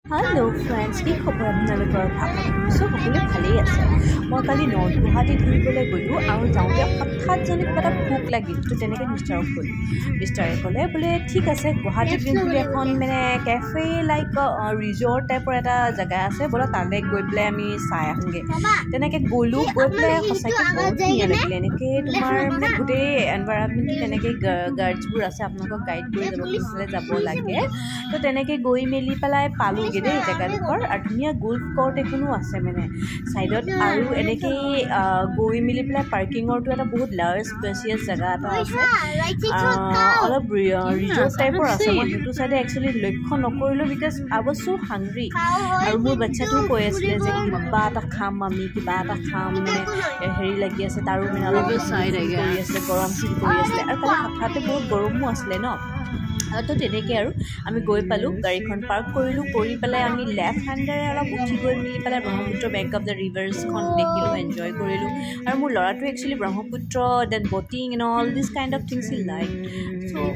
hello friends की खबर আপোনালোকৰ সকলো ভালেই আছে মই কালি নৰ্থ গুৱাহাটী ঘূৰিবলৈ গ'লোঁ আৰু যাওঁতে হঠাৎ যেন কিবা এটা ভোক লাগিল তো তেনেকৈ মিষ্টাৰক ক'লোঁ মিষ্টাৰে ক'লে বোলে ঠিক আছে গুৱাহাটীত যোনটো এখন মানে কেফে লাইক ৰিজৰ্ট টাইপৰ এটা জেগা আছে বোলে তালৈ গৈ পেলাই আমি চাই আহোঁগৈ তেনেকৈ গ'লোঁ গৈ পেলাই সঁচাকৈ বহুত ধুনীয়া লাগিলে এনেকৈ তোমাৰ মানে গোটেই এনভাইৰনমেণ্টটো তেনেকৈ গাৰ্ডছবোৰ আছে আপোনালোকক গাইড কৰি যাব পিছলৈ যাব লাগে তো তেনেকৈ গৈ মেলি পেলাই পালোঁ দেই জেগাডোখৰ আৰু ধুনীয়া গল্ফ কৰ্ট এখনো আছে মানে ছাইডত আৰু এনেকৈ গৈ মেলি পেলাই পাৰ্কিঙৰটো এটা বহুত লাৰ্জ স্পেচিয়াছ জেগা এটা আছে অলপ ৰিজৰ্ট টাইপৰ আছে মই সেইটো চাইডে একচুৱেলি লক্ষ্য নকৰিলোঁ বিকজ আই ৱাজ ছ' হাংগ্ৰি আৰু মোৰ বাচ্ছাটোও কৈ আছিলে যে কিবা এটা খাম আমি কিবা এটা খাম মানে হেৰি লাগি আছে তাৰো মানে অলপ চাইড কৰি আছিলে গৰম ফিল কৰি আছিলে আৰু কালি হঠাতে বহুত গৰমো আছিলে ন তো তেনেকৈ আৰু আমি গৈ পালোঁ গাড়ীখন পাৰ্ক কৰিলোঁ কৰি পেলাই আমি লেফ্ট হেণ্ডেৰে অলপ উঠি গৈ মিলি পেলাই ব্ৰহ্মপুত্ৰ বেংক অফ দ্য ৰিভাৰ্ছখন দেখিলোঁ এনজয় কৰিলোঁ আৰু মোৰ ল'ৰাটোৱে actually Brahmaputra then boating and all this kind of things uh like so'